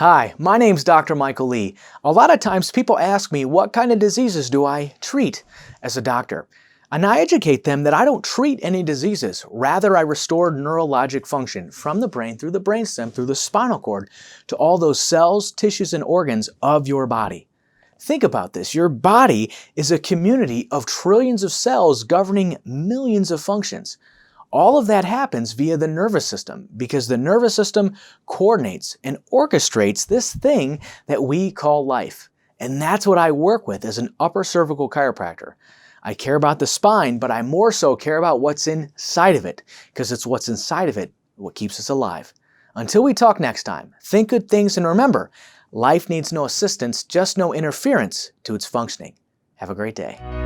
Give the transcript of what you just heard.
Hi, my name's Dr. Michael Lee. A lot of times people ask me what kind of diseases do I treat as a doctor? And I educate them that I don't treat any diseases. Rather, I restore neurologic function from the brain through the brainstem, through the spinal cord, to all those cells, tissues, and organs of your body. Think about this. Your body is a community of trillions of cells governing millions of functions. All of that happens via the nervous system because the nervous system coordinates and orchestrates this thing that we call life. And that's what I work with as an upper cervical chiropractor. I care about the spine, but I more so care about what's inside of it because it's what's inside of it what keeps us alive. Until we talk next time, think good things and remember, life needs no assistance, just no interference to its functioning. Have a great day.